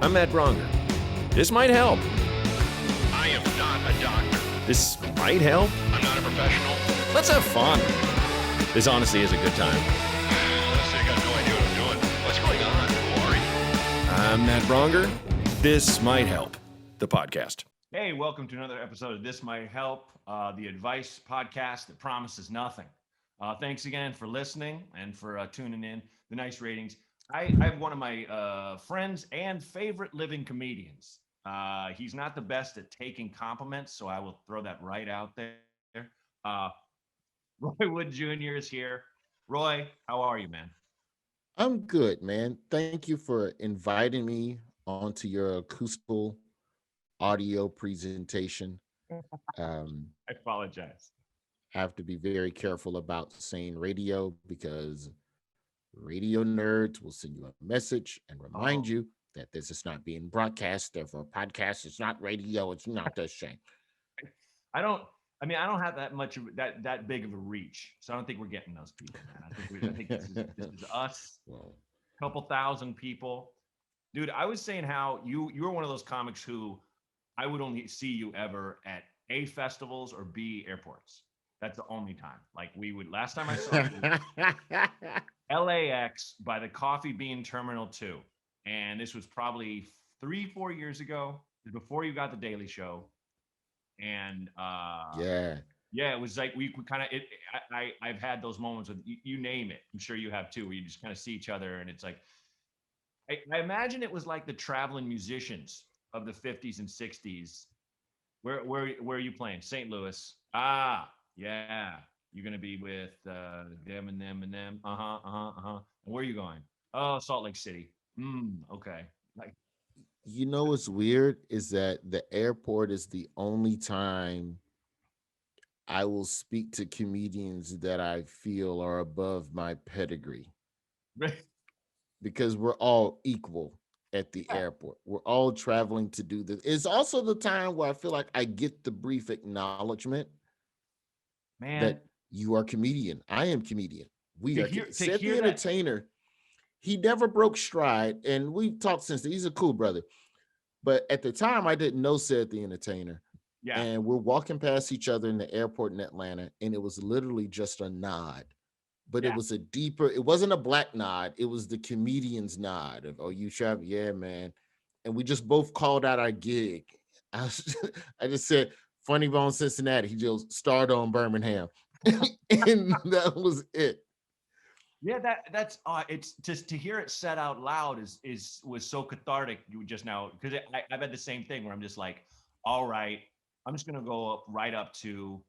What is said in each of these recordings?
I'm Matt Braunger. This might help. I am not a doctor. This might help. I'm not a professional. Let's have fun. This honestly is a good time. Honestly, I got no idea what I'm doing. What's going on, Corey? I'm Matt Braunger. This might help. The podcast. Hey, welcome to another episode of This Might Help, the advice podcast that promises nothing. Thanks again for listening and for tuning in. The nice ratings. I have one of my friends and favorite living comedians. He's not the best at taking compliments, so I will throw that right out there. Roy Wood Jr. is here. Roy, how are you, man? I'm good, man. Thank you for inviting me onto your acoustical audio presentation. I apologize. I have to be very careful about saying radio because radio nerds will send you a message and remind you that this is not being broadcast. Therefore, podcast is not radio. It's not the same. I don't have that much of that big of a reach, so I don't think we're getting those people, man. I think this is us, Well, a couple thousand people, dude. I was saying how you were one of those comics who I would only see you ever at A, festivals, or B, airports. That's the only time. Like last time I saw you, LAX by the Coffee Bean Terminal 2, and this was probably 3-4 years ago, before you got the Daily Show. And yeah. it was like we kind of I've had those moments with you name it. I'm sure you have too, where you just kind of see each other, and it's like I imagine it was like the traveling musicians of the 50s and 60s. Where are you playing? St. Louis. Yeah. You're gonna be with them and them and them. And where are you going? Oh, Salt Lake City. Okay. Like, You know what's weird is that the airport is the only time I will speak to comedians that I feel are above my pedigree because we're all equal at the airport. We're all traveling to do this. It's also the time where I feel like I get the brief acknowledgement man, that you are comedian. I am comedian. We To are. hear- to Said hear the that- entertainer. He never broke stride, and we've talked since then. He's a cool brother. But at the time, I didn't know Said the entertainer. yeah. And we're walking past each other in the airport in Atlanta, and it was literally just a nod. But Yeah. it was it wasn't a black nod, it was the comedian's nod of, oh, you travel? Yeah, man. And we just both called out our gig. I just said, Funny Bone Cincinnati. He just started on Birmingham. And that was it. Yeah, that's it's just to hear it said out loud was so cathartic. You just now, because I've had the same thing where I'm just like, all right, I'm just gonna go right up to,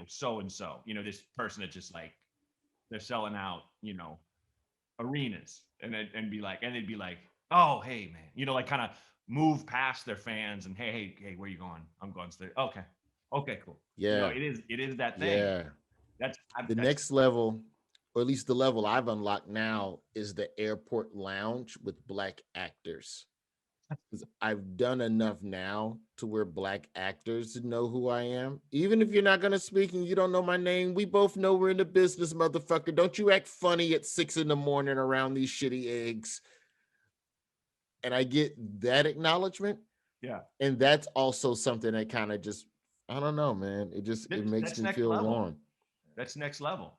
so and so, this person that just like they're selling out, arenas, and they'd be like, oh hey man, like kind of move past their fans and hey, where you going? I'm going to okay, cool. Yeah. It is that thing. Yeah. That's Next level, or at least the level I've unlocked now, is the airport lounge with black actors. 'Cause I've done enough now to where black actors know who I am. Even if you're not gonna speak and you don't know my name, we both know we're in the business, motherfucker. Don't you act funny at 6 a.m. around these shitty eggs. And I get that acknowledgement. yeah. And that's also something that kind of just, I don't know, man. It makes That's me next feel level. warm. That's next level.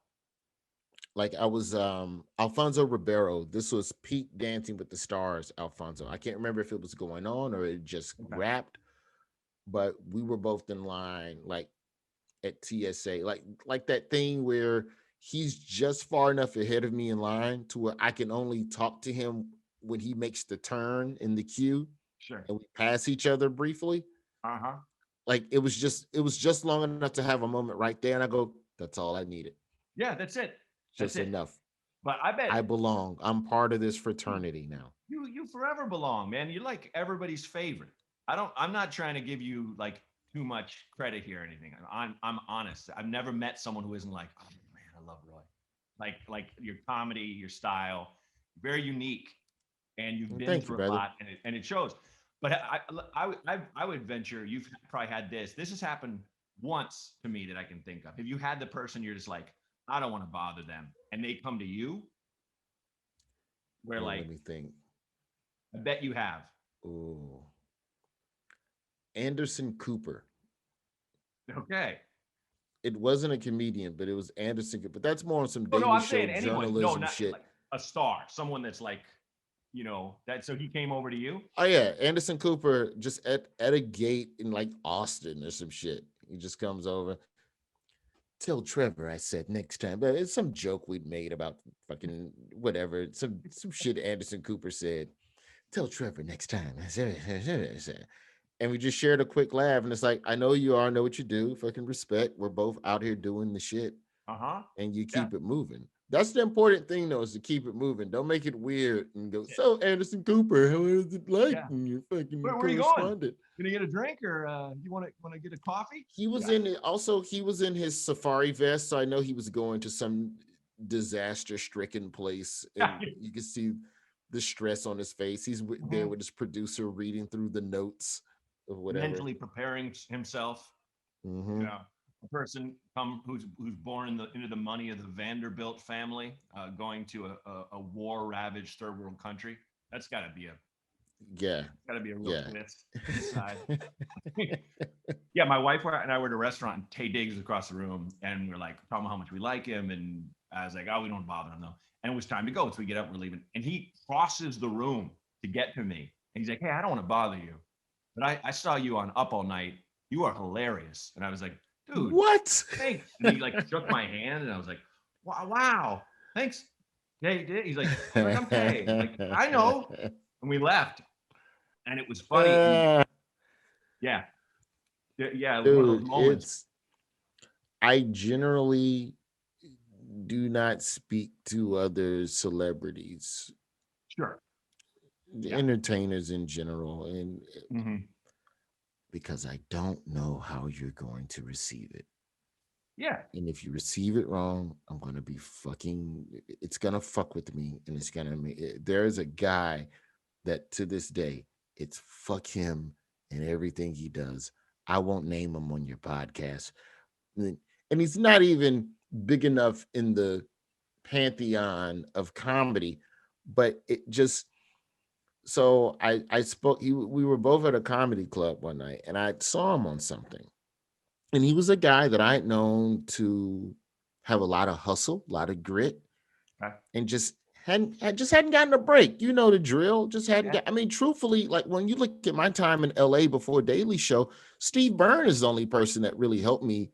Like I was Alfonso Ribeiro. This was peak Dancing with the Stars, Alfonso. I can't remember if it was going on or it just wrapped, but we were both in line, like at TSA, like that thing where he's just far enough ahead of me in line to where I can only talk to him when he makes the turn in the queue, Sure. and we pass each other briefly. Like it was just long enough to have a moment right there, and I go, that's all I needed. Yeah, that's it. Just enough. But I bet I belong. I'm part of this fraternity now. you forever belong, man. You're like everybody's favorite. I'm not trying to give you like too much credit here or anything. I'm honest. I've never met someone who isn't like, oh man, I love Roy. Like your comedy, your style, very unique, and you've been Thank you, through a brother. lot, and it shows. But I would venture you've probably had this. This has happened once to me that I can think of. If you had the person you're just like, I don't want to bother them, and they come to you, where Well, like let me think. I bet you have. Oh, Anderson Cooper. Okay. It wasn't a comedian, but it was Anderson. But that's more on some Oh no, Daily I'm Show saying anyone. No, journalism not shit. like a star, someone that's like, that. So he came over to you. Oh yeah, Anderson Cooper just at a gate in like Austin or some shit. He just comes over. Tell Trevor I said next time, but it's some joke we'd made about fucking whatever. Some shit Anderson Cooper said. Tell Trevor next time. And we just shared a quick laugh, and it's like, I know you are, I know what you do. Fucking respect. We're both out here doing the shit, and you Yeah. keep it moving. That's the important thing, though, is to keep it moving. Don't make it weird and go, so Anderson Cooper, how is it like when you're fucking Where are you going? correspondent? Gonna get a drink, or you want to get a coffee? He was in it. Also, he was in his safari vest, so I know he was going to some disaster-stricken place, and you can see the stress on his face. He's there with his producer reading through the notes of whatever. Mentally preparing himself. Mm-hmm. Yeah. A person who's born into the money of the Vanderbilt family, going to a war-ravaged third world country. That's got to be a real twist inside. Yeah, my wife and I were at a restaurant, and Tay Diggs was across the room, and we are like talking about how much we like him, and I was like, oh, we don't bother him though. And it was time to go, so we get up, we're leaving, and he crosses the room to get to me, and he's like, hey, I don't want to bother you, but I saw you on Up All Night. You are hilarious. And I was like, dude, what? Thanks. And he like shook my hand, and I was like, wow, thanks. Yeah, he did. He's like, I'm Tay. Like, I know. And we left, and it was funny. Yeah, dude, one of those moments. I generally do not speak to other celebrities. Sure. Entertainers in general, and because I don't know how you're going to receive it. Yeah. And if you receive it wrong, I'm going to be it's going to fuck with me. And it's going to, there is a guy that to this day, it's fuck him and everything he does. I won't name him on your podcast. And he's not even big enough in the pantheon of comedy, but it just, so I spoke, we were both at a comedy club one night, and I saw him on something. And he was a guy that I had known to have a lot of hustle, a lot of grit, and just hadn't gotten a break. You know the drill. Just hadn't got. I mean, truthfully, like when you look at my time in LA before Daily Show, Steve Byrne is the only person that really helped me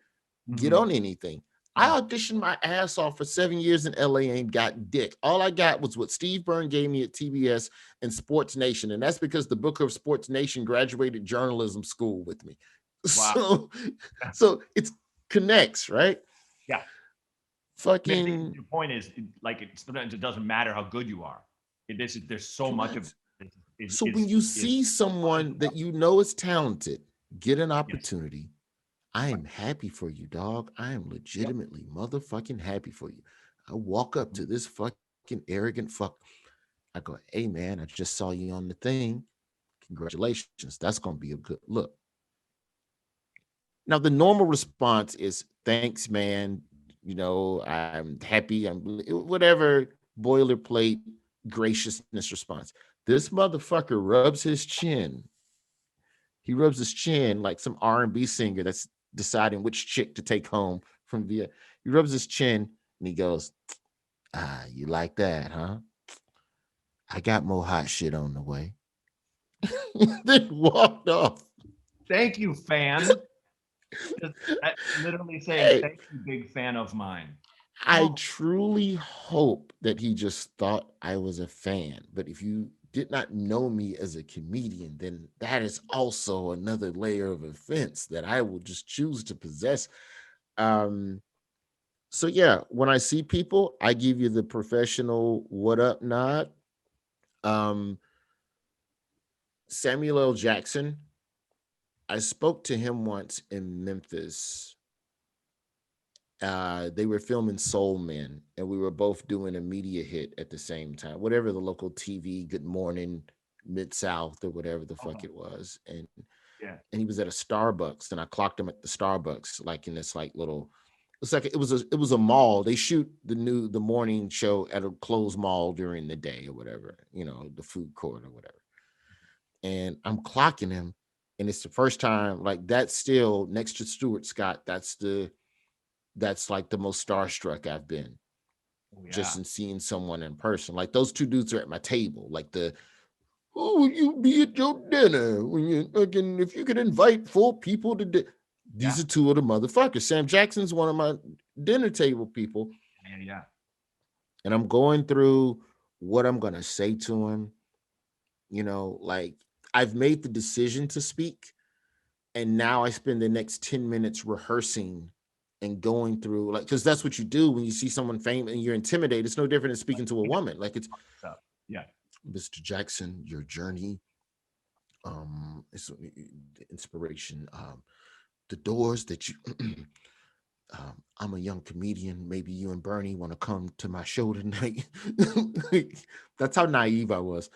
get on anything. I auditioned my ass off for 7 years in LA, ain't got dick. All I got was what Steve Byrne gave me at TBS and Sports Nation. And that's because the Booker of Sports Nation graduated journalism school with me. Wow. So it's connects, right? Yeah. Fucking. The point is, like, sometimes it doesn't matter how good you are. There's so much of it. So when you see someone that you know is talented get an opportunity, I am happy for you, dog. I am legitimately motherfucking happy for you. I walk up to this fucking arrogant fuck. I go, hey man, I just saw you on the thing. Congratulations. That's going to be a good look. Now, the normal response is, thanks, man. You know, I'm happy. I'm whatever boilerplate graciousness response. This motherfucker rubs his chin. He rubs his chin like some R&B singer that's deciding which chick to take home from via. He rubs his chin and he goes, you like that, huh? I got more hot shit on the way. Then walked off. Thank you, fan. Literally saying, thank you, big fan of mine. I truly hope that he just thought I was a fan. But if you did not know me as a comedian, then that is also another layer of offense that I will just choose to possess. So yeah, when I see people, I give you the professional what up nod. Samuel L. Jackson, I spoke to him once in Memphis. They were filming Soul Men, and we were both doing a media hit at the same time, whatever the local TV, Good Morning Mid-South or whatever the fuck it was. And he was at a Starbucks, and I clocked him at the Starbucks, like in this like little, it was a mall. They shoot the morning show at a closed mall during the day or whatever, you know, the food court or whatever. and I'm clocking him, and it's the first time, like, that's still next to Stuart Scott. That's like the most starstruck I've been Oh, yeah. just in seeing someone in person. Like those two dudes are at my table. Like oh, will you be at your dinner when you fucking, if you could invite 4 people to these Yeah. are two of the motherfuckers. Sam Jackson's one of my dinner table people. Yeah. Yeah. And I'm going through what I'm gonna say to him. Like, I've made the decision to speak, and now I spend the next 10 minutes rehearsing and going through, like, because that's what you do when you see someone famous and you're intimidated. It's no different than speaking to a woman. Like, it's So, yeah. Mr. Jackson, your journey, it's inspiration, the doors that you I'm a young comedian. Maybe you and Bernie want to come to my show tonight. That's how naive I was.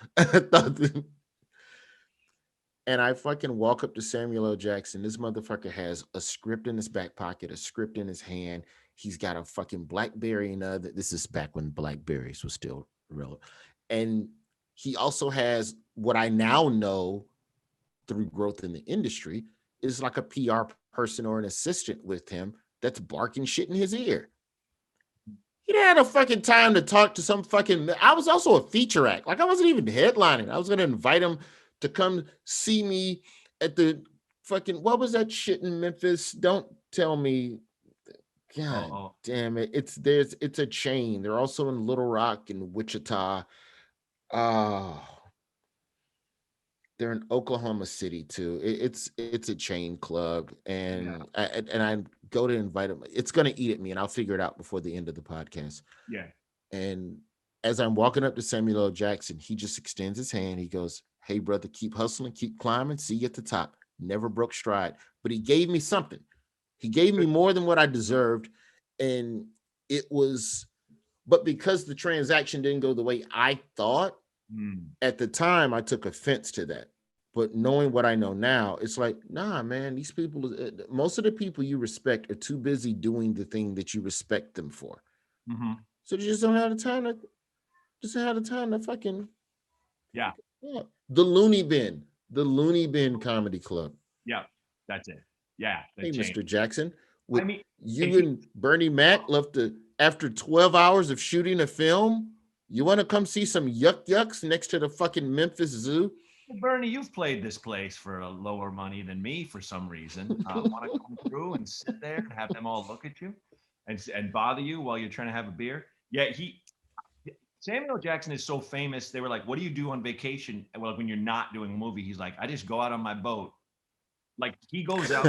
And I fucking walk up to Samuel L. Jackson. This motherfucker has a script in his back pocket, a script in his hand. He's got a fucking BlackBerry and this is back when BlackBerries was still relevant. And he also has what I now know through growth in the industry is like a PR person or an assistant with him that's barking shit in his ear. He didn't have no fucking time to talk to some fucking. I was also a feature act. Like, I wasn't even headlining. I was gonna invite him to come see me at the fucking, what was that shit in Memphis? Don't tell me. God damn it. It's a chain. They're also in Little Rock and Wichita. Oh, they're in Oklahoma City too. It's a chain club, and I go to invite him. It's gonna eat at me, and I'll figure it out before the end of the podcast. Yeah. And as I'm walking up to Samuel L. Jackson, he just extends his hand. He goes, "Hey, brother, keep hustling, keep climbing. See you at the top." Never broke stride, but he gave me something. He gave me more than what I deserved, and it was. But because the transaction didn't go the way I thought, at the time, I took offense to that. But knowing what I know now, it's like, nah, man, these people, most of the people you respect are too busy doing the thing that you respect them for. Mm-hmm. So they just don't have the time to fucking. Yeah. The Looney Bin Comedy Club. Yeah. That's it. Yeah. Hey, changed. Mr. Jackson, would I mean, you and Bernie Mac love to, after 12 hours of shooting a film, you want to come see some yucks next to the fucking Memphis Zoo? Bernie, you've played this place for a lower money than me for some reason. Want to come through and sit there and have them all look at you and bother you while you're trying to have a beer? Yeah, Samuel Jackson is so famous. They were like, "What do you do on vacation?" Well, when you're not doing a movie, he's like, "I just go out on my boat." Like, he goes out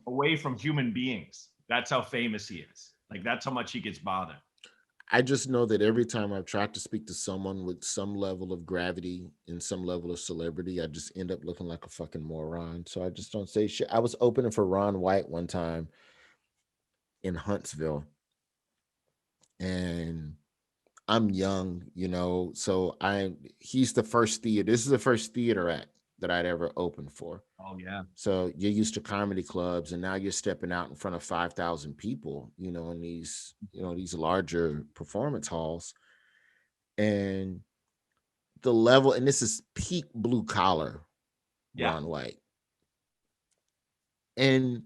away from human beings. That's how famous he is. Like, that's how much he gets bothered. I just know that every time I've tried to speak to someone with some level of gravity and some level of celebrity, I just end up looking like a fucking moron. So I just don't say shit. I was opening for Ron White one time in Huntsville, and I'm young, so he's the first theater. This is the first theater act that I'd ever opened for. Oh, yeah. So you're used to comedy clubs, and now you're stepping out in front of 5,000 people, in these larger performance halls. And the level, and this is peak blue collar, Ron White. And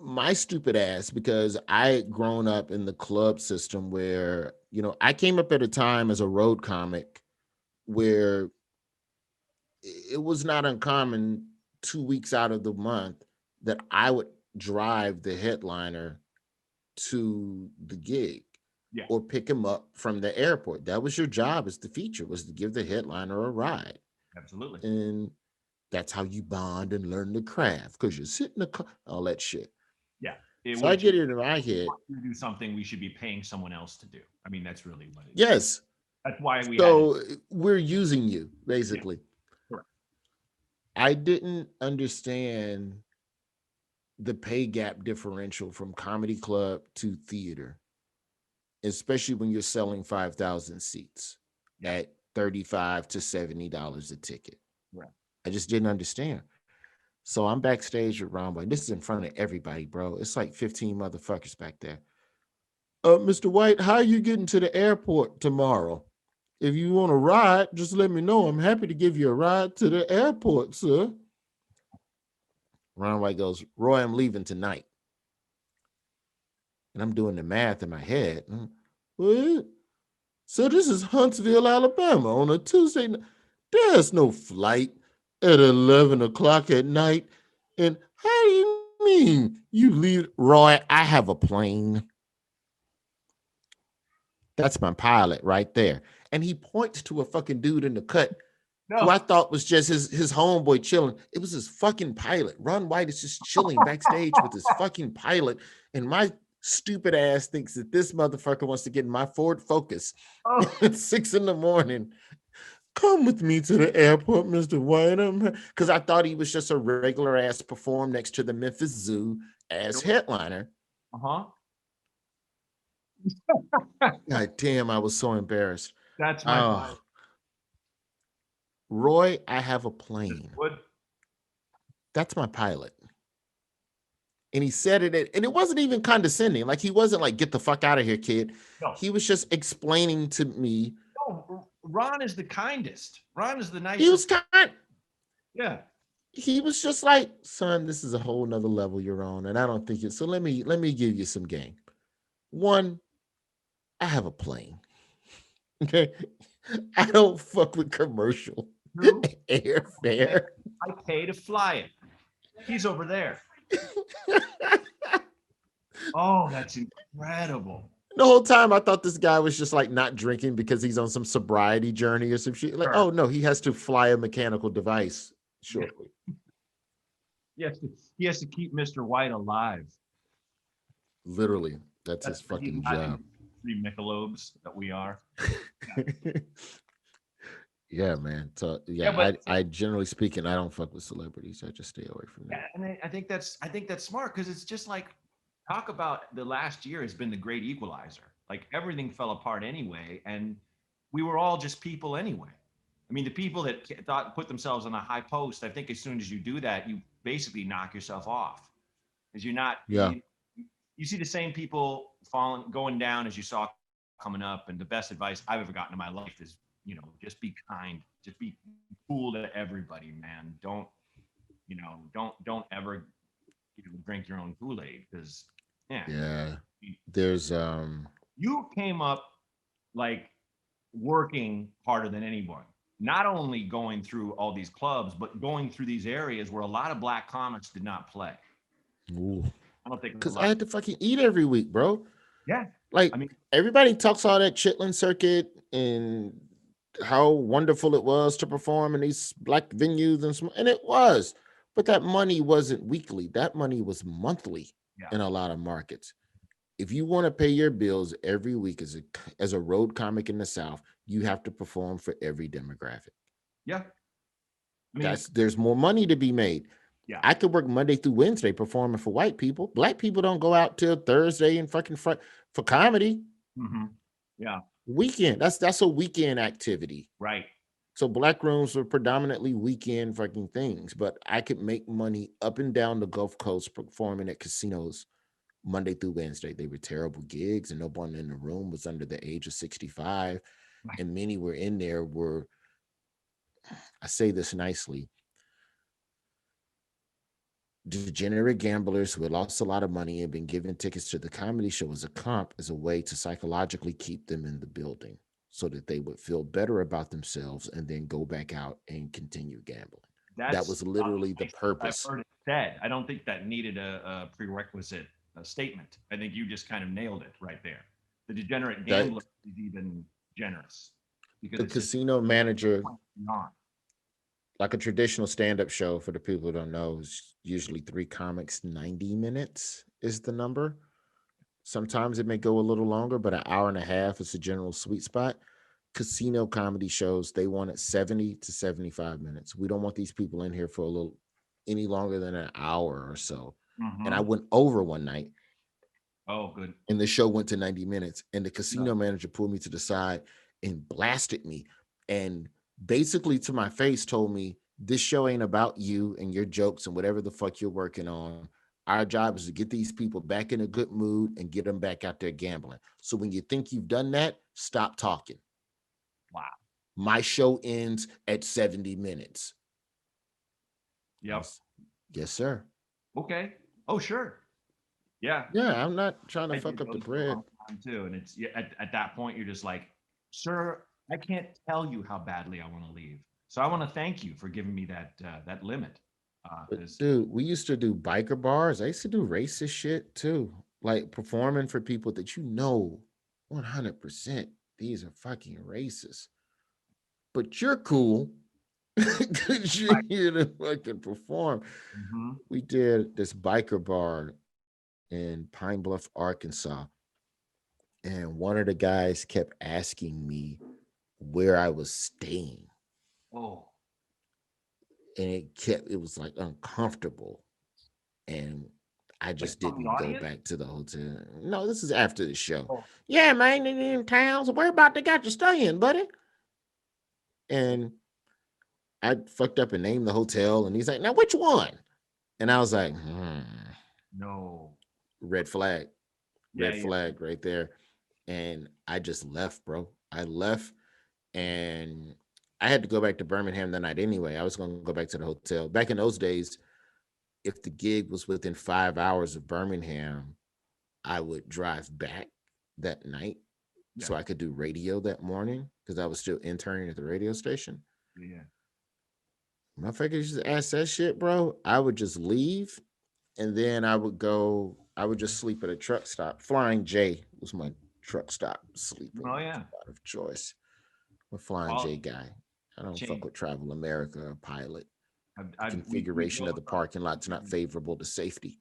my stupid ass, because I had grown up in the club system where, I came up at a time as a road comic where it was not uncommon 2 weeks out of the month that I would drive the headliner to the gig or pick him up from the airport. That was your job as the feature, was to give the headliner a ride. Absolutely. And that's how you bond and learn the craft, because you sit in the car, all that shit. Yeah. So I get it in my head. To do something we should be paying someone else to do. I mean, that's really what it is. Yes. That's why we're using you, basically. Yeah. Correct. I didn't understand the pay gap differential from comedy club to theater, especially when you're selling 5,000 seats at $35 to $70 a ticket. Right. I just didn't understand. So I'm backstage with Ron White. This is in front of everybody, bro. It's like 15 motherfuckers back there. Mr. White, how are you getting to the airport tomorrow? If you want a ride, just let me know. I'm happy to give you a ride to the airport, sir. Ron White goes, Roy, I'm leaving tonight. And I'm doing the math in my head. What? So this is Huntsville, Alabama on a Tuesday night. There's no flight at 11 o'clock at night. And how do you mean you leave? Roy, I have a plane. That's my pilot right there. And he points to a fucking dude in the cut who I thought was just his homeboy chilling. It was his fucking pilot. Ron White is just chilling backstage with his fucking pilot. And my stupid ass thinks that this motherfucker wants to get in my Ford Focus at 6 a.m. Come with me to the airport, Mr. White. Because I thought he was just a regular ass perform next to the Memphis Zoo as headliner. God damn, I was so embarrassed. That's my pilot. Roy, I have a plane. That's my pilot. And he said it, and it wasn't even condescending. Like, he wasn't like, get the fuck out of here, kid. No. He was just explaining to me. No, Ron is the kindest. Ron is the nicest. He was kind. Yeah. He was just like, son, this is a whole nother level you're on. And I don't think it. So let me give you some game. One, I have a plane. Okay. I don't fuck with commercial airfare. I pay to fly it. He's over there. Oh, that's incredible. The whole time I thought this guy was just like not drinking because he's on some sobriety journey or some shit. Like, oh no, he has to fly a mechanical device shortly. Yes, he has to keep Mr. White alive. Literally, that's his fucking job. 3 Michelobes that we are. Yeah. Yeah, man. So yeah, I generally speaking, I don't fuck with celebrities. I just stay away from them. Yeah, and I think that's smart, because it's just like, talk about the last year has been the great equalizer. Like, everything fell apart anyway, and we were all just people anyway. I mean, the people that put themselves on a high post, I think as soon as you do that, you basically knock yourself off, because you're not. Yeah. You see the same people going down as you saw coming up, and the best advice I've ever gotten in my life is, just be kind, just be cool to everybody, man. Don't ever, drink your own Kool-Aid, because there's you came up like working harder than anyone, not only going through all these clubs, but going through these areas where a lot of black comics did not play. Ooh. I don't think, because I had to fucking eat every week, bro. Yeah. Like, I mean, everybody talks all that Chitlin circuit and how wonderful it was to perform in these black venues, and it was, but that money wasn't weekly. That money was monthly in a lot of markets. If you want to pay your bills every week as a road comic in the South, you have to perform for every demographic. Yeah. I mean, there's more money to be made. Yeah. I could work Monday through Wednesday performing for white people. Black people don't go out till Thursday and fucking for comedy. Mm-hmm. Yeah. Weekend. That's a weekend activity. Right. So black rooms are predominantly weekend fucking things, but I could make money up and down the Gulf Coast performing at casinos Monday through Wednesday. They were terrible gigs, and no one in the room was under the age of 65. Right. And many were in there were, I say this nicely, degenerate gamblers who had lost a lot of money and been given tickets to the comedy show as a comp, as a way to psychologically keep them in the building so that they would feel better about themselves and then go back out and continue gambling. That was literally the purpose. I've heard it said. I don't think that needed a prerequisite statement. I think you just kind of nailed it right there. The degenerate gambler is even generous. Because the casino manager, like a traditional stand-up show, for the people who don't know, is usually 3 comics, 90 minutes is the number. Sometimes it may go a little longer, but an hour and a half is the general sweet spot. Casino comedy shows, they want it 70 to 75 minutes. We don't want these people in here for any longer than an hour or so. Mm-hmm. And I went over one night. Oh, good. And the show went to 90 minutes. And the casino manager pulled me to the side and blasted me. And basically to my face told me, this show ain't about you and your jokes and whatever the fuck you're working on. Our job is to get these people back in a good mood and get them back out there gambling. So when you think you've done that, stop talking. Wow. My show ends at 70 minutes. Yep. Yes, sir. Okay. Oh, sure. Yeah. Yeah, I'm not trying to I fuck did up the those for a bread. long time too. And it's at that point, you're just like, sir, I can't tell you how badly I want to leave. So I want to thank you for giving me that limit. But Because dude, we used to do biker bars. I used to do racist shit too, like performing for people that 100% these are fucking racist. But you're cool because you're here to fucking perform. We did this biker bar in Pine Bluff, Arkansas. And one of the guys kept asking me where I was staying. oh, And it was like uncomfortable. And I like just from the didn't go audience. back to the hotel. No, this is after the show. Oh, Yeah, man, in town. So where about they got you staying, buddy? And I fucked up and named the hotel. And he's like, now which one? And I was like, no. red flag. Yeah, Red yeah. flag right there. And I just left, bro. I left and I had to go back to Birmingham that night anyway. I was going to go back to the hotel. Back in those days, if the gig was within 5 hours of Birmingham, I would drive back that night so I could do radio that morning because I was still interning at the radio station. Yeah. Motherfuckers just ask that shit, bro. I would just leave and then I would just sleep at a truck stop. Flying J was my truck stop sleeping Oh yeah. spot of choice. I'm a Flying Well, J guy. I don't fuck with Travel America or Pilot. The We configuration drove of the parking lot's not favorable to safety.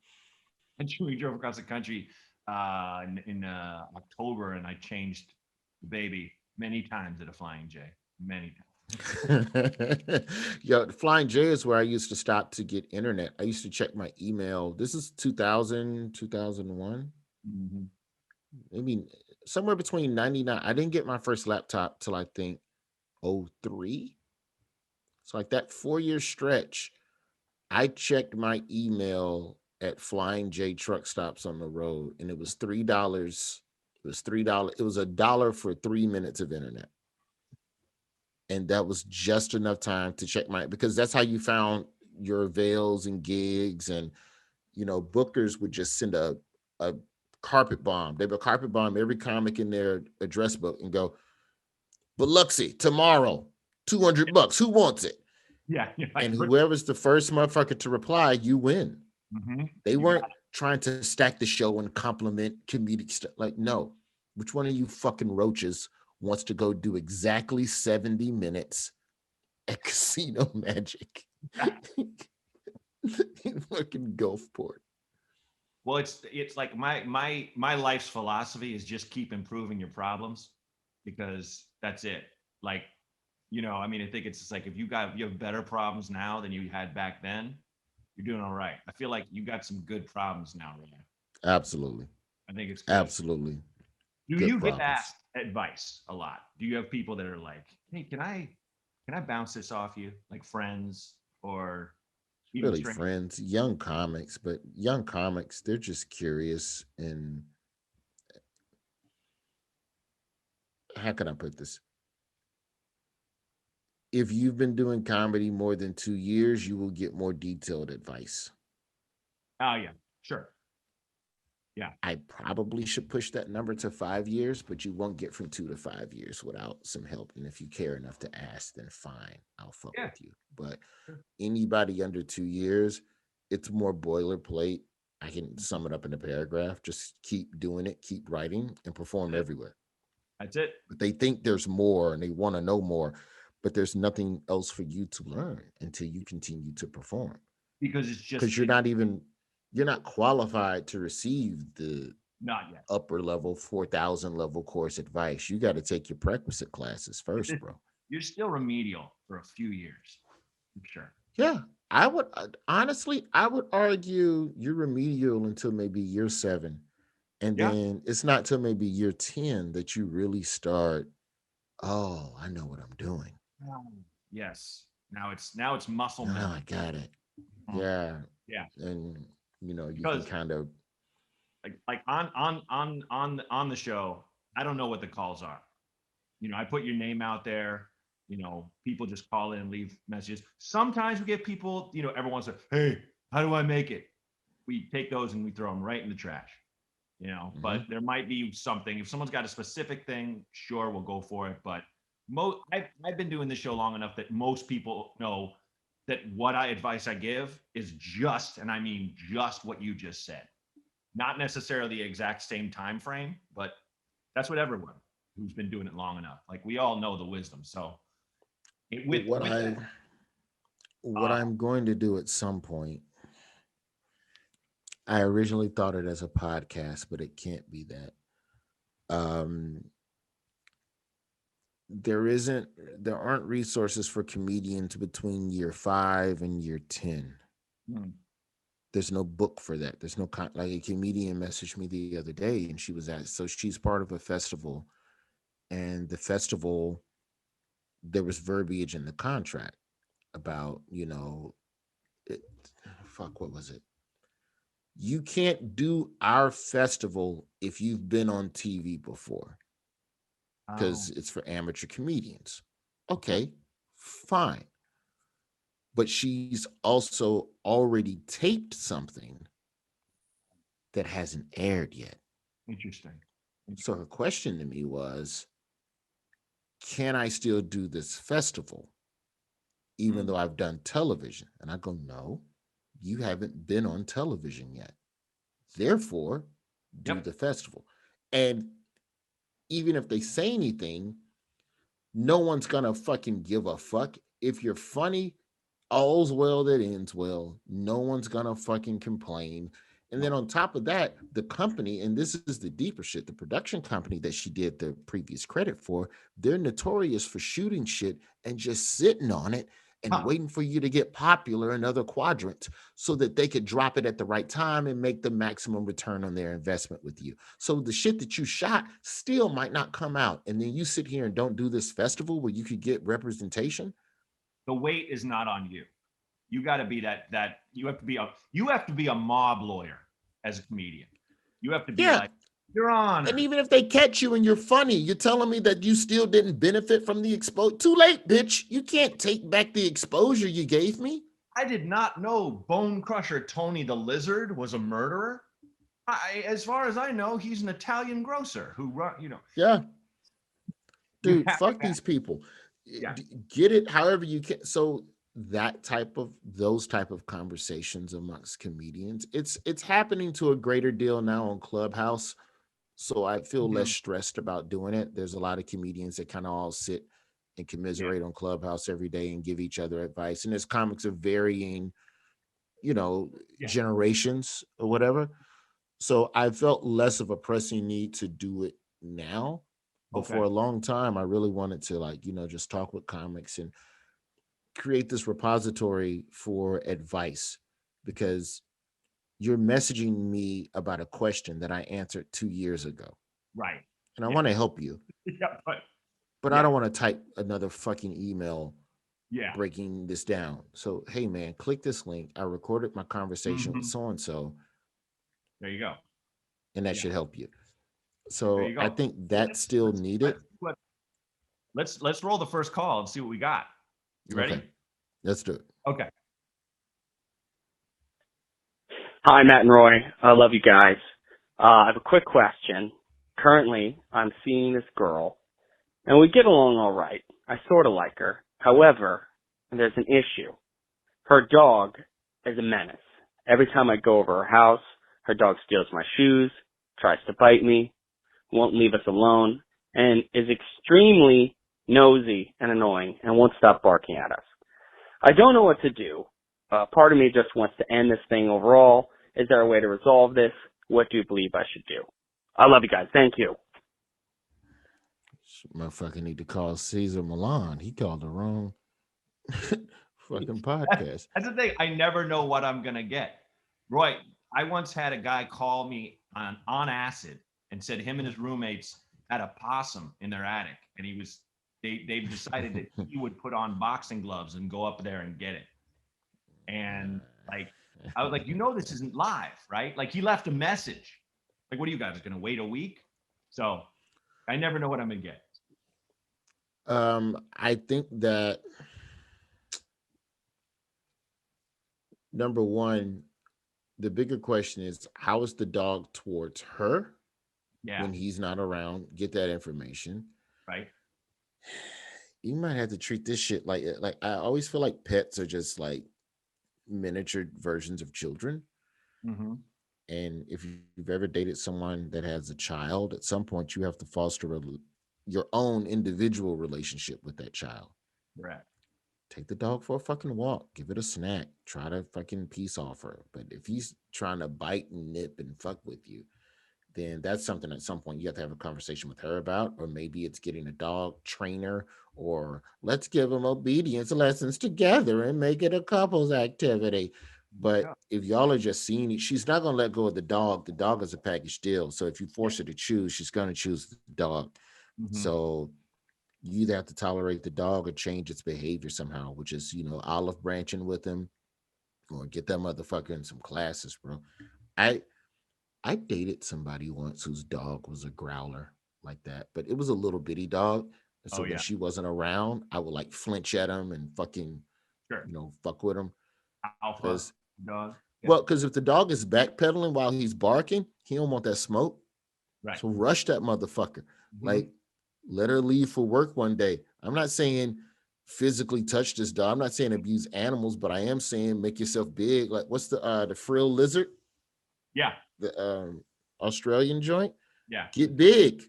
we drove across the country in October, and I changed the baby many times at a Flying J. Many times. Yo, Flying J is where I used to stop to get internet. I used to check my email. This is 2000, 2001. Maybe somewhere between 99. I didn't get my first laptop till I think 03. So like that 4-year stretch, I checked my email at Flying J truck stops on the road, and it was $3. It was $3. It was $1 for 3 minutes of internet. And that was just enough time to check because that's how you found your avails and gigs. And bookers would just send a carpet bomb. They would carpet bomb every comic in their address book and go, Biloxi tomorrow, $200. Who wants it? Yeah. And whoever's the first motherfucker to reply, you win. They weren't trying to stack the show and compliment comedic stuff. Like, no, which one of you fucking roaches wants to go do exactly 70 minutes at Casino Magic in fucking Gulfport? Well, it's like my life's philosophy is just keep improving your problems, because that's it. Like, I mean, I think it's just like if you have better problems now than you had back then, you're doing all right. I feel like you got some good problems now, Ryan. Absolutely. I think it's good. Absolutely. Do Good you problems. get asked advice a lot? Do you have people that are like, hey, can I bounce this off you? Like friends or even Really strangers? friends, young comics, but young comics, they're just curious. And how can I put this? If you've been doing comedy more than 2 years, you will get more detailed advice. Oh yeah, sure. Yeah. I probably should push that number to 5 years, but you won't get from 2 to 5 years without some help. And if you care enough to ask, then fine, I'll fuck with you. But anybody under 2 years, it's more boilerplate. I can sum it up in a paragraph. Just keep doing it, keep writing, and perform everywhere. That's it. But they think there's more and they want to know more, but there's nothing else for you to learn until you continue to perform. Because it's just because you're not qualified to receive the not yet upper level 4,000 level course advice. You got to take your prerequisite classes first, bro. You're still remedial for a few years, for sure. Yeah, I would honestly, I would argue you're remedial until maybe year 7, and then it's not till maybe year 10 that you really start. Oh, I know what I'm doing. Yes. Now it's muscle memory. memory. I got it. Yeah. Yeah. And you can kind of like on the show, I don't know what the calls are. I put your name out there. People just call in and leave messages. Sometimes we get people, everyone says, hey, how do I make it? We take those and we throw them right in the trash, but there might be something. If someone's got a specific thing, sure, we'll go for it. But I've been doing this show long enough that most people know that what advice I give is just, and I mean just what you just said. Not necessarily the exact same time frame, but that's what everyone who's been doing it long enough. Like we all know the wisdom. So what I'm going to do at some point, I originally thought it as a podcast, but it can't be that. There aren't resources for comedians between year 5 and year 10. There's no book for that. There's no like a comedian messaged me the other day, and so she's part of a festival, and the festival, there was verbiage in the contract about, what was it? You can't do our festival if you've been on TV before, because it's for amateur comedians. Okay, fine. But she's also already taped something that hasn't aired yet. Interesting. So her question to me was, can I still do this festival even though I've done television? And I go, no, you haven't been on television yet. Therefore, do the festival. And even if they say anything, no one's gonna fucking give a fuck. If you're funny, all's well that ends well. No one's gonna fucking complain. And then on top of that, the company, and this is the deeper shit, the production company that she did the previous credit for, they're notorious for shooting shit and just sitting on it and waiting for you to get popular in other quadrants so that they could drop it at the right time and make the maximum return on their investment with you. So the shit that you shot still might not come out. And then you sit here and don't do this festival where you could get representation. The weight is not on you. You got to be that you have to be a mob lawyer as a comedian. You have to be like, Your Honor. And even if they catch you and you're funny, you're telling me that you still didn't benefit from the exposure. Too late, bitch. You can't take back the exposure you gave me. I did not know Bone Crusher Tony the Lizard was a murderer. As far as I know, he's an Italian grocer who run, Yeah. Dude, fuck these people. Yeah. Get it however you can. So those type of conversations amongst comedians, it's happening to a greater deal now on Clubhouse. So I feel less stressed about doing it. There's a lot of comedians that kind of all sit and commiserate on Clubhouse every day and give each other advice. And there's comics of varying, generations or whatever. So I felt less of a pressing need to do it now. But for a long time, I really wanted to just talk with comics and create this repository for advice, because you're messaging me about a question that I answered 2 years ago. Right. And I want to help you. But I don't want to type another fucking email breaking this down. So, hey, man, click this link. I recorded my conversation with so-and-so. There you go. And that should help you. So I think that's still needed. Let's roll the first call and see what we got. You ready? Okay. Let's do it. Okay. Hi, Matt and Roy. I love you guys. I have a quick question. Currently, I'm seeing this girl, and we get along all right. I sort of like her. However, there's an issue. Her dog is a menace. Every time I go over her house, her dog steals my shoes, tries to bite me, won't leave us alone, and is extremely nosy and annoying and won't stop barking at us. I don't know what to do. Part of me just wants to end this thing overall. Is there a way to resolve this? What do you believe I should do? I love you guys. Thank you. Motherfucker need to call Cesar Milan. He called the wrong fucking podcast. That's the thing. I never know what I'm going to get. Roy, I once had a guy call me on acid and said him and his roommates had a possum in their attic, and they decided that he would put on boxing gloves and go up there and get it. And I was like, this isn't live, right? Like, he left a message. Like, what are you guys going to wait a week? So I never know what I'm going to get. I think that number one, the bigger question is how is the dog towards her Yeah. when he's not around? Get that information. Right. You might have to treat this shit like I always feel like pets are just like miniature versions of children. Mm-hmm. And if you've ever dated someone that has a child, at some point you have to foster your own individual relationship with that child. Right. Take the dog for a fucking walk, give it a snack, try to fucking peace offer. But if he's trying to bite and nip and fuck with you, then that's something at some point you have to have a conversation with her about, or maybe it's getting a dog trainer, or let's give them obedience lessons together and make it a couples activity. But Yeah. if y'all are just seeing it, she's not gonna let go of the dog. The dog is a package deal. So if you Yeah. force her to choose, she's gonna choose the dog. Mm-hmm. So you either have to tolerate the dog or change its behavior somehow, which is, olive branching with him or get that motherfucker in some classes, bro. I I dated somebody once whose dog was a growler like that, but it was a little bitty dog. And so Oh when yeah. she wasn't around, I would like flinch at him and fucking, Sure. fuck with him. Alpha Because, dog. Yeah. well, because if the dog is backpedaling while he's barking, he don't want that smoke. Right. So rush that motherfucker. Mm-hmm. Like, let her leave for work one day. I'm not saying physically touch this dog. I'm not saying abuse animals, but I am saying make yourself big. Like, what's the frill lizard? Yeah. The Australian joint? Yeah. Get big.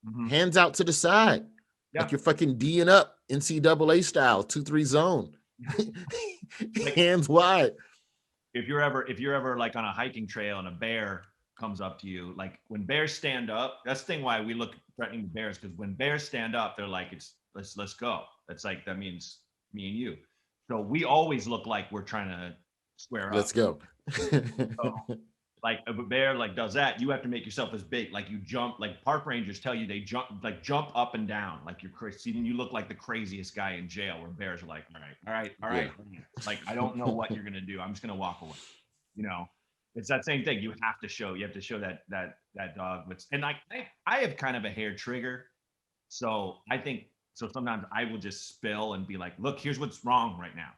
Mm-hmm. Hands out to the side. Yeah. Like you're fucking D'ing up NCAA style, 2-3 zone. Like Hands wide. if you're ever like on a hiking trail and a bear comes up to you, like when bears stand up, that's the thing why we look threatening to bears, because when bears stand up, they're like, it's let's go. That's like that means me and you. So we always look like we're trying to square Let's up. go. So like if a bear like does that, you have to make yourself as big. Like you jump, like park rangers tell you they jump up and down like you're crazy. You look like the craziest guy in jail. Where bears are like, all right. Yeah. Like I don't know what you're gonna do. I'm just gonna walk away. You know, it's that same thing. You have to show that dog. And like I have kind of a hair trigger, so I think so. Sometimes I will just spill and be like, look, here's what's wrong right now,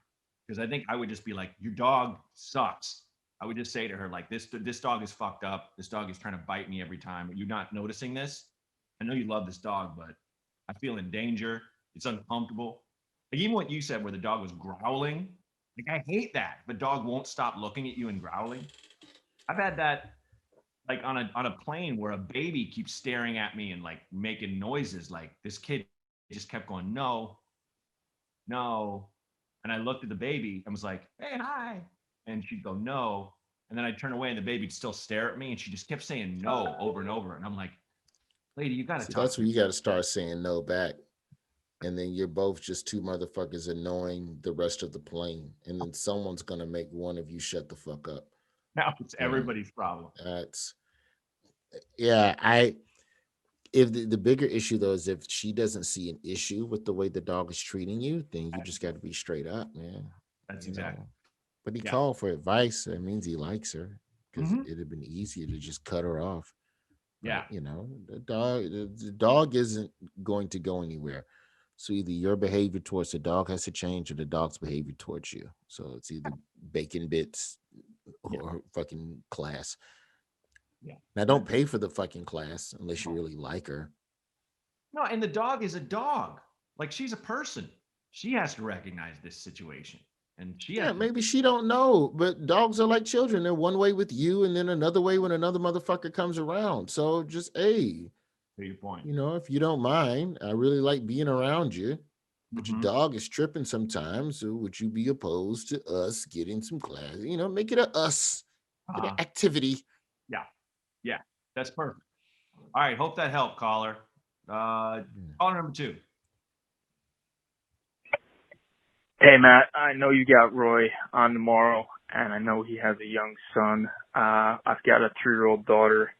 because I think I would just be like, your dog sucks. I would just say to her, like, this dog is fucked up. This dog is trying to bite me every time. Are you not noticing this? I know you love this dog, but I feel in danger. It's uncomfortable. Like even what you said, where the dog was growling, like I hate that. The dog won't stop looking at you and growling. I've had that like on a plane where a baby keeps staring at me and like making noises. Like this kid just kept going, no, no. And I looked at the baby and was like, hey, hi. And she'd go, no. And then I'd turn away and the baby'd still stare at me. And she just kept saying no over and over. And I'm like, lady, you got to See, talk that's to where me. you got to start saying no back. And then you're both just two motherfuckers annoying the rest of the plane. And then someone's going to make one of you shut the fuck up. Now it's And everybody's problem. that's, yeah, if the bigger issue though is if she doesn't see an issue with the way the dog is treating you, then you just got to be straight up, man. That's You exactly. know, but he Yeah. called for advice. That means he likes her because Mhm. it'd have been easier to just cut her off. Yeah. But the dog isn't going to go anywhere. So either your behavior towards the dog has to change or the dog's behavior towards you. So it's either bacon bits Yeah. or fucking class. Yeah. Now don't pay for the fucking class unless you No. really like her. No, and the dog is a dog. Like she's a person. She has to recognize this situation. And she has Yeah, to, maybe she don't know, but dogs are like children. They're one way with you and then another way when another motherfucker comes around. So just, hey, to your point. if you don't mind, I really like being around you. But your Mhm. dog is tripping sometimes. So would you be opposed to us getting some class? Make it a us, get an Uh-huh. activity. Yeah. Yeah. That's perfect. All right. Hope that helped, caller. Caller number 2. Hey, Matt, I know you got Roy on tomorrow, and I know he has a young son. I've got a 3-year-old daughter,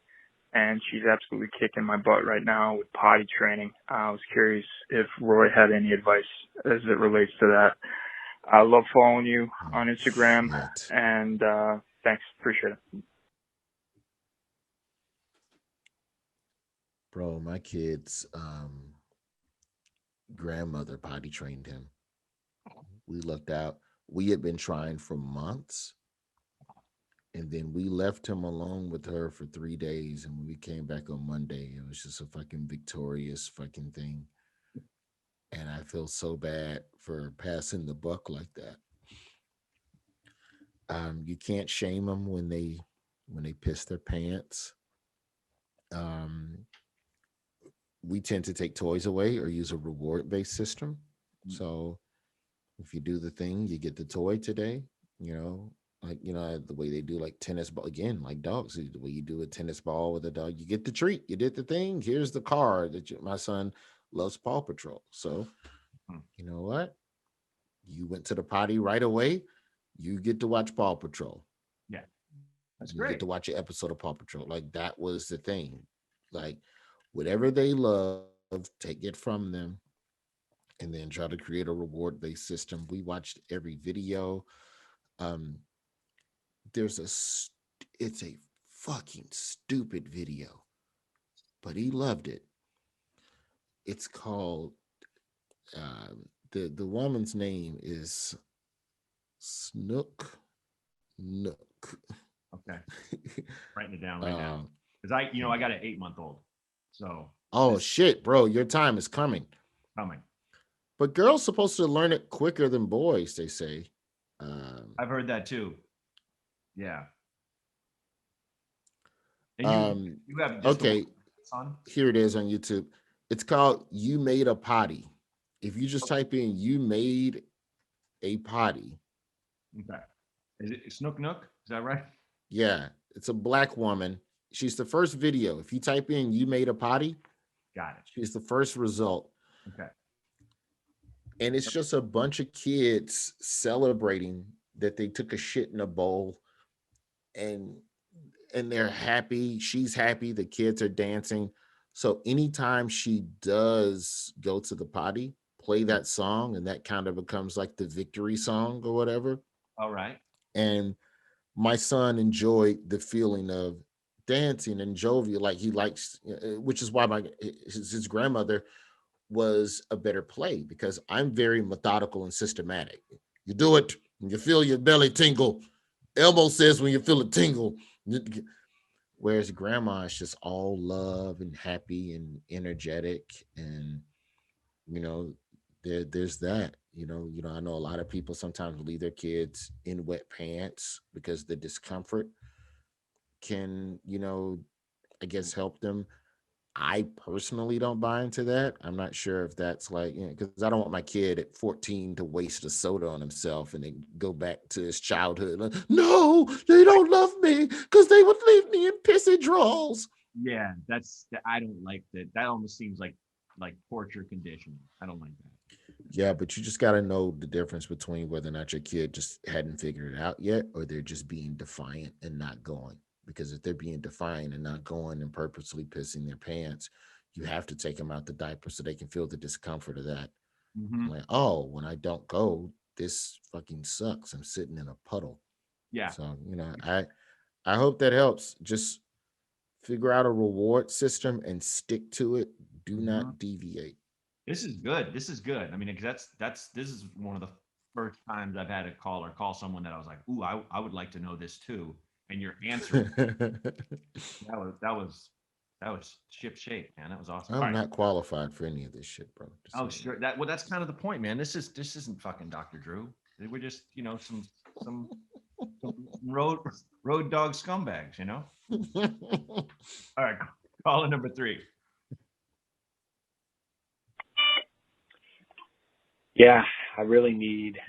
and she's absolutely kicking my butt right now with potty training. I was curious if Roy had any advice as it relates to that. I love following you on Instagram, Shit. and thanks. Appreciate it. Bro, my kids, grandmother potty trained him. We lucked out. We had been trying for months. And then we left him alone with her for 3 days. And when we came back on Monday, it was just a fucking victorious fucking thing. And I feel so bad for passing the buck like that. You can't shame them when they piss their pants. We tend to take toys away or use a reward-based system. So if you do the thing, you get the toy today, the way they do like tennis ball, again, like dogs, the way you do a tennis ball with a dog, you get the treat, you did the thing, here's the car that my son loves Paw Patrol. So you know what? You went to the potty right away, you get to watch Paw Patrol. Yeah. That's You great. get to watch an episode of Paw Patrol. Like that was the thing. Like whatever they love, take it from them and then try to create a reward-based system. We watched every video. It's a fucking stupid video, but he loved it. It's called the woman's name is Snook Nook. Okay. Writing it down right now. Because I got an 8-month-old. So shit, bro, your time is coming. But girls supposed to learn it quicker than boys, they say. I've heard that too. Yeah. And you have just okay. Son? Here it is on YouTube. It's called You Made a Potty. If you just type in You Made a Potty. Okay. Is it Snook Nook? Is that right? Yeah. It's a black woman. She's the first video. If you type in You Made a Potty, got it. She's the first result. Okay. And it's just a bunch of kids celebrating that they took a shit in a bowl and they're happy. She's happy. The kids are dancing. So anytime she does go to the potty, play that song, and that kind of becomes like the victory song or whatever. All right. And my son enjoyed the feeling of dancing and jovial, like he likes, which is why his grandmother was a better play, because I'm very methodical and systematic. You do it, and you feel your belly tingle. Elmo says when you feel a tingle. Whereas grandma is just all love and happy and energetic, and there's that. I know a lot of people sometimes leave their kids in wet pants because the discomfort can, I guess help them. I personally don't buy into that. I'm not sure if that's like, because I don't want my kid at 14 to waste a soda on himself and then go back to his childhood. Like, no, they don't love me because they would leave me in pissy draws. Yeah, I don't like that. That almost seems like torture conditioning. I don't like that. Yeah, but you just got to know the difference between whether or not your kid just hadn't figured it out yet, or they're just being defiant and not going. Because if they're being defiant and not going and purposely pissing their pants, you have to take them out the diaper so they can feel the discomfort of that. Mm-hmm. Like, oh, when I don't go, this fucking sucks. I'm sitting in a puddle. Yeah. So, I hope that helps. Just figure out a reward system and stick to it. Do not deviate. This is good. This is good. I mean, because this is one of the first times I've had a caller call someone that I was like, ooh, I would like to know this too. And your answer that was ship shape, man. That was awesome. I'm not qualified for any of this shit, bro. Sure. That's kind of the point, man. This isn't fucking Dr. Drew. We're just, some road dog scumbags, All right, caller number 3. Yeah, I really need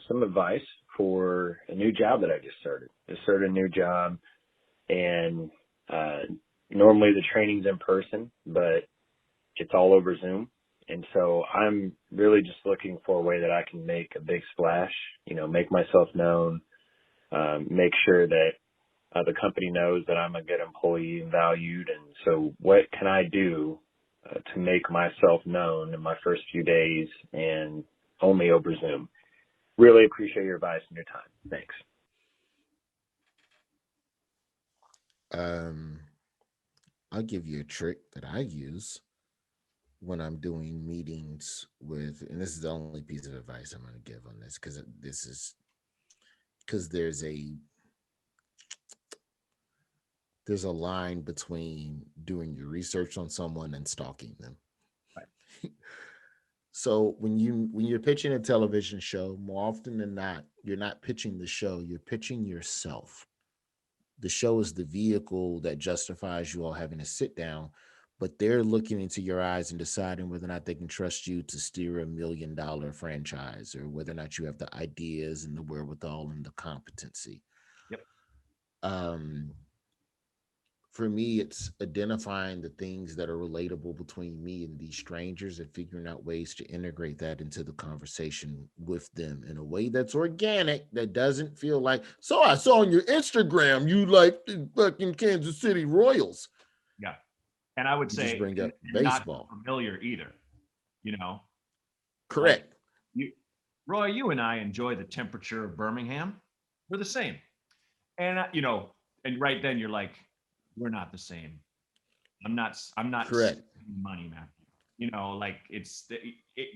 some advice for a new job that I just started. I started a new job, and normally the training's in person, but it's all over Zoom. And so I'm really just looking for a way that I can make a big splash, make myself known, make sure that the company knows that I'm a good employee and valued. And so what can I do to make myself known in my first few days and only over Zoom? Really appreciate your advice and your time. Thanks. I'll give you a trick that I use. when I'm doing meetings with, and this is the only piece of advice I'm going to give on this, because there's a line between doing your research on someone and stalking them. So when you're pitching a television show, more often than not, you're not pitching the show, you're pitching yourself. The show is the vehicle that justifies you all having to sit down, but they're looking into your eyes and deciding whether or not they can trust you to steer $1 million franchise, or whether or not you have the ideas and the wherewithal and the competency. Yep. For me, it's identifying the things that are relatable between me and these strangers and figuring out ways to integrate that into the conversation with them in a way that's organic, that doesn't feel like, so I saw on your Instagram you like the fucking Kansas City Royals. Yeah. And I would You say just bring up and not baseball. familiar either, you know. Correct. Like Roy, you and I enjoy the temperature of Birmingham. We're the same. And you know, and right then you're like, we're not the same. I'm not Correct. money, man. You know, like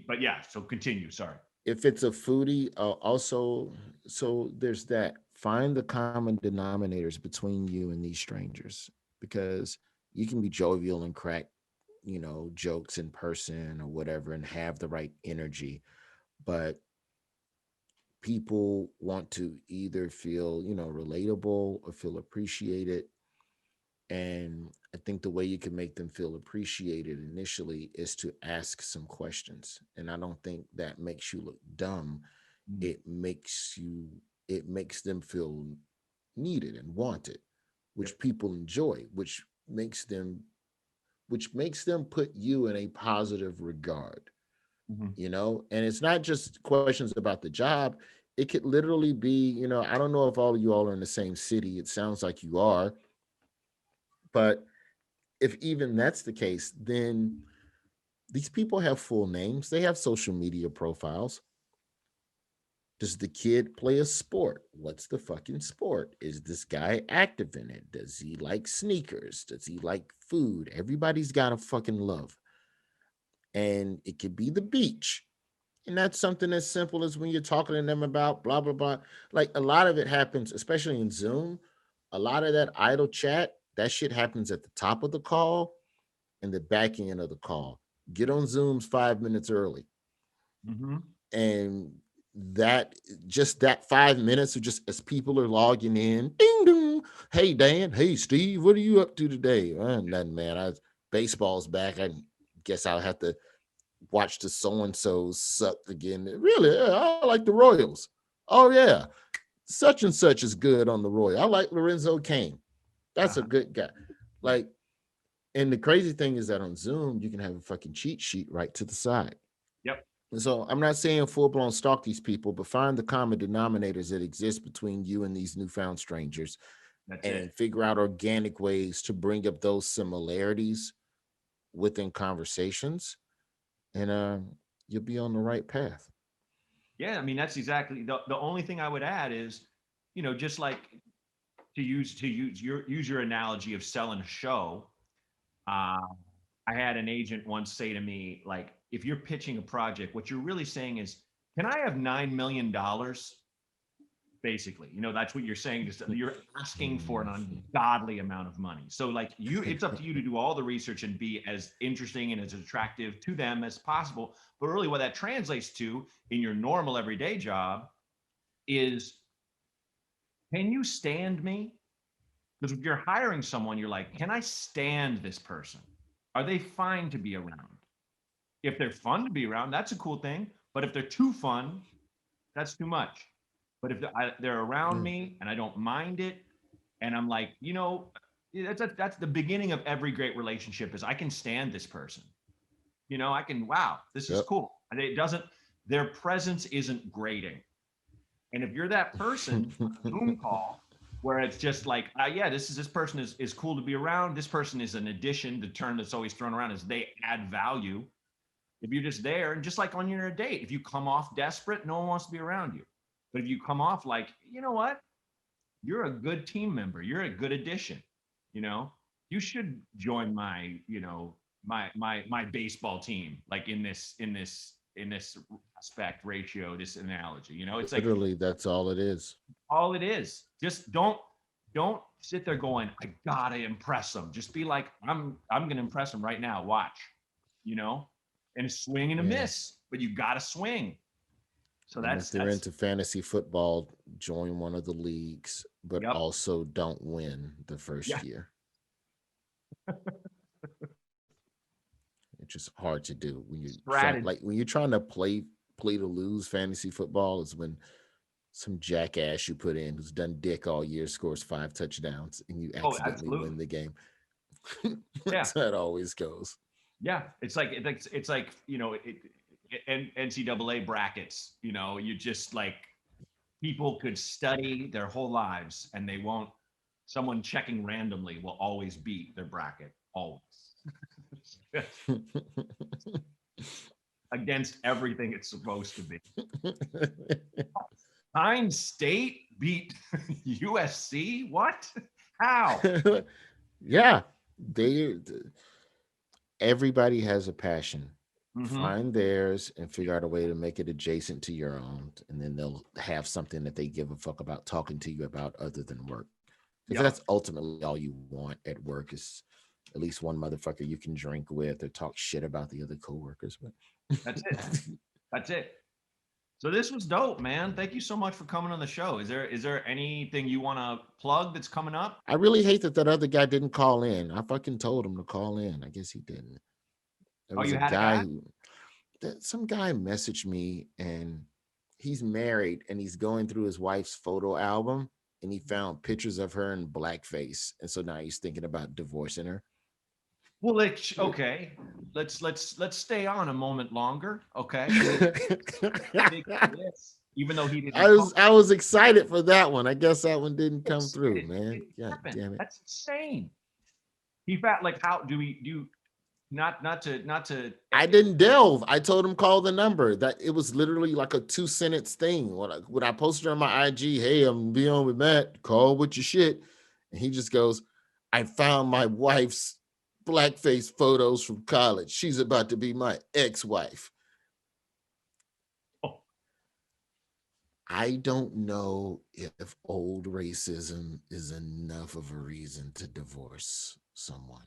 but yeah, so continue. Sorry. If it's a foodie, also, so there's that. Find the common denominators between you and these strangers, because you can be jovial and crack, jokes in person or whatever and have the right energy, but people want to either feel, relatable or feel appreciated. And I think the way you can make them feel appreciated initially is to ask some questions. And I don't think that makes you look dumb. It makes them feel needed and wanted, which people enjoy, which makes them put you in a positive regard. And it's not just questions about the job. It could literally be, I don't know if all of you all are in the same city. It sounds like you are. But if even that's the case, then these people have full names. They have social media profiles. Does the kid play a sport? What's the fucking sport? Is this guy active in it? Does he like sneakers? Does he like food? Everybody's got a fucking love. And it could be the beach. And that's something as simple as when you're talking to them about blah, blah, blah. Like a lot of it happens, especially in Zoom. A lot of that idle chat, that shit happens at the top of the call and the back end of the call. Get on Zooms 5 minutes early. And that 5 minutes of just as people are logging in, ding dong. Hey Dan, hey Steve, what are you up to today? Nothing, man. Baseball's back. I guess I'll have to watch the so-and-so suck again. Really? Yeah, I like the Royals. Oh yeah. Such and such is good on the Royals. I like Lorenzo Cain. That's a good guy. Like, and the crazy thing is that on Zoom, you can have a fucking cheat sheet right to the side. Yep. And so I'm not saying full-blown stalk these people, but find the common denominators that exist between you and these newfound strangers. Figure out organic ways to bring up those similarities within conversations, and you'll be on the right path. Yeah, I mean, that's exactly the only thing I would add is, just like to use your analogy of selling a show. I had an agent once say to me, like, if you're pitching a project, what you're really saying is, can I have $9 million? Basically, that's what you're saying. You're asking for an ungodly amount of money. So like it's up to you to do all the research and be as interesting and as attractive to them as possible. But really what that translates to in your normal everyday job is, can you stand me? Because if you're hiring someone, you're like, can I stand this person? Are they fine to be around? If they're fun to be around, that's a cool thing. But if they're too fun, that's too much. But if they're around me and I don't mind it, and I'm like, that's the beginning of every great relationship is I can stand this person. I can, wow, this is cool. And their presence isn't grating. And if you're that person, Zoom call, where it's just like, this person is cool to be around. This person is an addition. The term that's always thrown around is they add value. If you're just there, and just like on your date, if you come off desperate, no one wants to be around you. But if you come off like, you know what, you're a good team member. You're a good addition. You should join my, my baseball team, like in this aspect ratio, this analogy. You know, it's like Literally, that's all it is. all it is. Just don't sit there going, I gotta impress them. Just be like, I'm gonna impress them right now. Watch, you know, and a swing and a miss, but you gotta swing. So And if they're into fantasy football, join one of the leagues, but also don't win the first year. It's just hard to do when you're trying to play to lose fantasy football is when some jackass you put in who's done dick all year scores 5 touchdowns and you accidentally win the game. That's how it always goes. Yeah, it's like you know, NCAA brackets. You know, you just like people could study their whole lives and they won't. Someone checking randomly will always beat their bracket, always. Against everything it's supposed to be. Pine State beat USC? What? How? Yeah, everybody has a passion. Find theirs and figure out a way to make it adjacent to your own, and then they'll have something that they give a fuck about talking to you about other than work. Because that's ultimately all you want at work is at least one motherfucker you can drink with or talk shit about the other coworkers. But that's it. That's it. So this was dope, man. Thank you so much for coming on the show. Is there anything you want to plug that's coming up? I really hate that other guy didn't call in. I fucking told him to call in. I guess he didn't. There was you had a guy? Some guy messaged me, and he's married, and he's going through his wife's photo album, and he found pictures of her in blackface, and so now he's thinking about divorcing her. Well, okay. Let's stay on a moment longer, okay? Even though he didn't. I was excited for that one. I guess that one didn't come through, man. God damn it. That's insane. He felt like, how do we do? Not to. I didn't delve. I told him call the number. That it was literally like a 2-sentence thing. When I posted on my IG, hey, I'm be on with Matt. Call with your shit, and he just goes, I found my wife's blackface photos from college. She's about to be my ex-wife. Oh. I don't know if old racism is enough of a reason to divorce someone.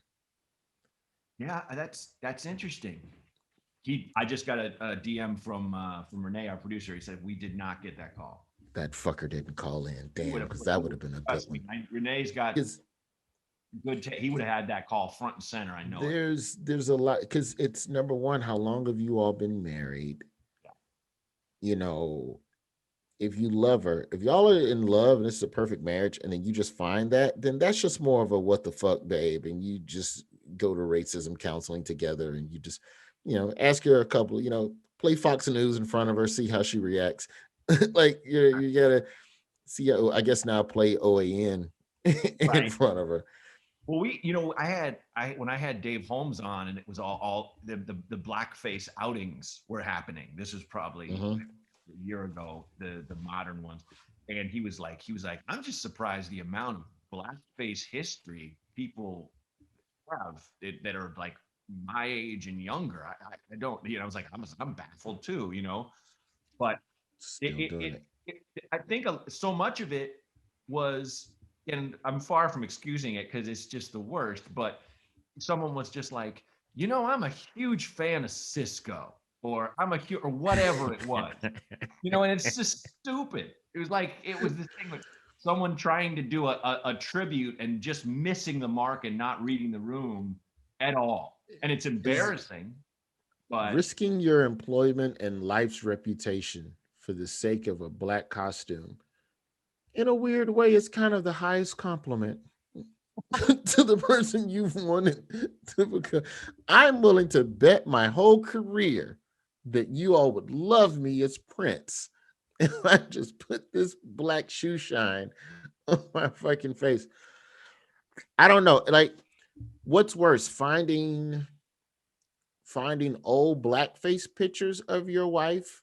Yeah, that's interesting. I just got a DM from Renee, our producer. He said we did not get that call. That fucker didn't call in. Damn, because that would have been a good one. Renee's got good. He would have had that call front and center. I know. There's a lot, because it's number one. How long have you all been married? Yeah. You know, if you love her, if y'all are in love and it's a perfect marriage, and then you just find that, then that's just more of a what the fuck, babe, and you just go to racism counseling together, and you just, you know, ask her a couple, you know, play Fox News in front of her, see how she reacts. Like you gotta see. I guess now play OAN in front of her. Well, when I had Dave Holmes on, and it was all the blackface outings were happening. This was probably a year ago, the modern ones, and he was like, I'm just surprised the amount of blackface history people have that are like my age and younger. I don't, you know, I was like, I'm baffled too, you know, but I think so much of it was, and I'm far from excusing it because it's just the worst, but someone was just like, you know, I'm a huge fan of Cisco, or or whatever it was, you know, and it's just stupid. It was the thing with someone trying to do a tribute and just missing the mark and not reading the room at all. And it's embarrassing, but risking your employment and life's reputation for the sake of a black costume, in a weird way, is kind of the highest compliment to the person you've wanted to become. I'm willing to bet my whole career that you all would love me as Prince if I just put this black shoe shine on my fucking face. I don't know. Like, what's worse, finding old blackface pictures of your wife,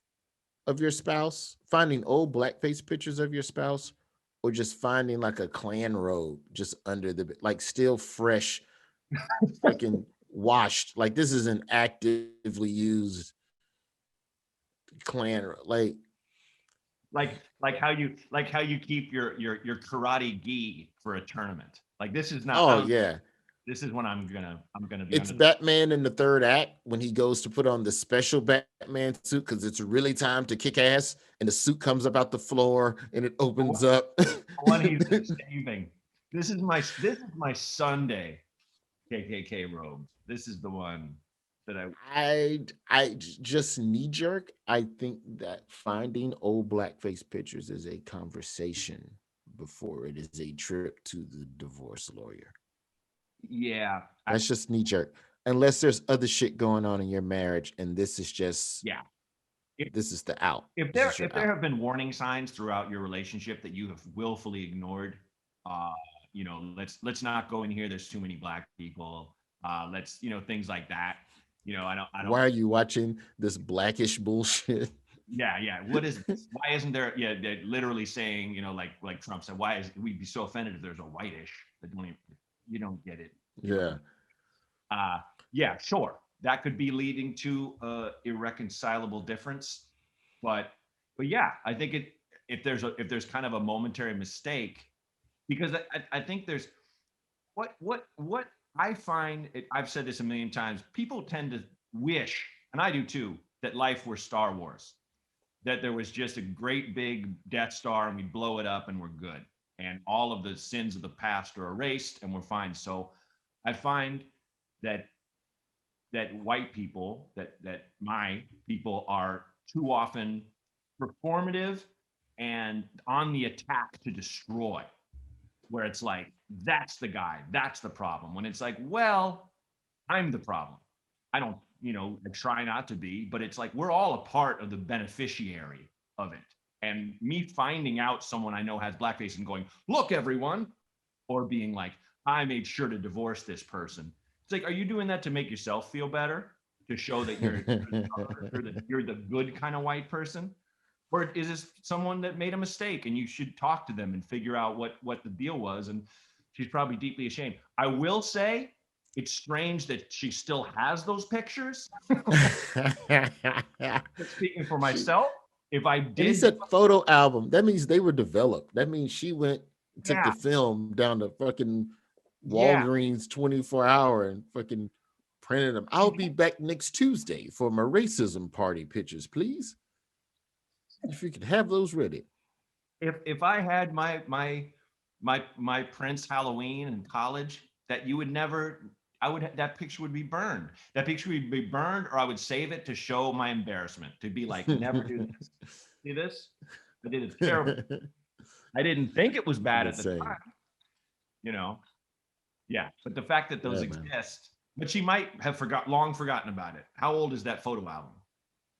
of your spouse, finding old blackface pictures of your spouse, or just finding like a Klan robe just under the, like, still fresh fucking washed. Like this is an actively used clan. Like how you keep your karate gi for a tournament. Like this is not. Oh yeah. This is when I'm gonna be It's under. Batman in the third act when he goes to put on the special Batman suit because it's really time to kick ass, and the suit comes up out the floor and it opens up. One he's been saving. This is my Sunday KKK robe. This is the one that I just knee jerk. I think that finding old blackface pictures is a conversation before it is a trip to the divorce lawyer. Yeah. That's just knee jerk. Unless there's other shit going on in your marriage, and this is just this is the out. If there have been warning signs throughout your relationship that you have willfully ignored, you know, let's not go in here. There's too many black people. Let's, you know, things like that. You know, I don't. Why are you watching this blackish bullshit? Yeah. What is this? Why isn't there? Yeah, they're literally saying, you know, like Trump said, why is we'd be so offended if there's a whitish that don't even, you don't get it. Yeah. Yeah, sure. That could be leading to irreconcilable difference, but yeah, I think if there's kind of a momentary mistake, because I think there's what I find. I've said this a million times. People tend to wish, and I do too, that life were Star Wars, that there was just a great big Death Star and we blow it up and we're good, and all of the sins of the past are erased and we're fine. So I find that white people, that my people are too often performative and on the attack to destroy, where it's like, that's the guy, that's the problem. When it's like, well, I'm the problem. I don't, you know, I try not to be, but it's like, we're all a part of the beneficiary of it. And me finding out someone I know has blackface and going, look, everyone, or being like, I made sure to divorce this person. It's like, are you doing that to make yourself feel better? To show that you're the good kind of white person? Or is this someone that made a mistake and you should talk to them and figure out what the deal was? And she's probably deeply ashamed. I will say it's strange that she still has those pictures. Speaking for myself, if I did. He said photo album. That means they were developed. That means she took the film down to fucking Walgreens 24-hour and fucking printed them. I'll be back next Tuesday for my racism party pictures, please. If you could have those ready. If I had my Prince Halloween in college, that you would never, that picture would be burned. That picture would be burned, or I would save it to show my embarrassment, to be like, never do this. See this? I did it terrible. I didn't think it was bad at the time. You know? Yeah, but the fact that those exist, but she might have long forgotten about it. How old is that photo album?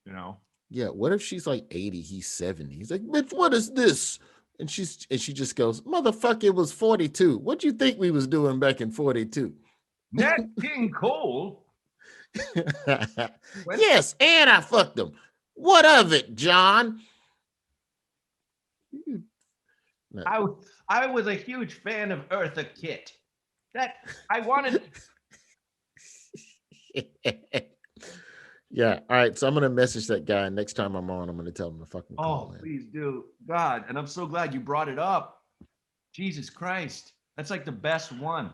You know? Yeah, what if she's like 80, he's 70? He's like, bitch, what is this? And she just goes, motherfucker, it was 42. What do you think we was doing back in 42? Nat King Cole. Yes, and I fucked him. What of it, John? No. I was a huge fan of Eartha Kitt. That I wanted. Yeah. All right. So I'm gonna message that guy next time I'm on. I'm gonna tell him to fucking call. Oh, please do, God. And I'm so glad you brought it up. Jesus Christ, that's like the best one.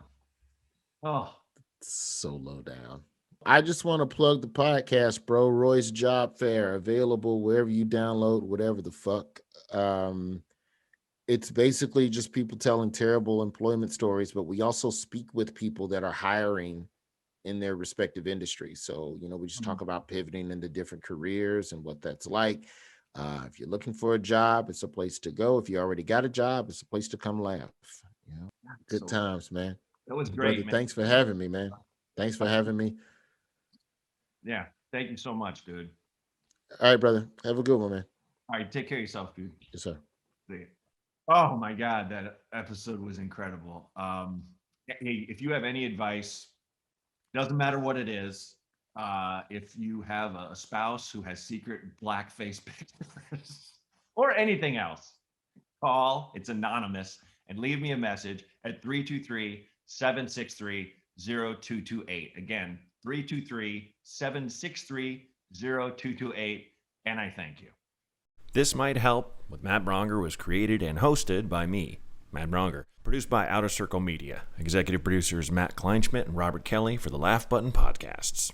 Oh, so low down. I just want to plug the podcast, bro. Roy's Job Fair, available wherever you download whatever the fuck. It's basically just people telling terrible employment stories, but we also speak with people that are hiring in their respective industries. So, you know, we just talk about pivoting into different careers and what that's like. If you're looking for a job, it's a place to go. If you already got a job, it's a place to come laugh. You know, good times, man. That was great, brother, man. Thanks for having me, man. Thanks for having me. Yeah, thank you so much, dude. All right, brother. Have a good one, man. All right, take care of yourself, dude. Yes, sir. See you. Oh my God, that episode was incredible. Hey, if you have any advice, doesn't matter what it is, if you have a spouse who has secret blackface pictures or anything else, call, it's anonymous, and leave me a message at 323-763-0228. Again, 323-763-0228. And I thank you. This Might Help with Matt Braunger was created and hosted by me, Matt Braunger. Produced by Outer Circle Media. Executive producers Matt Kleinschmidt and Robert Kelly for the Laugh Button Podcasts.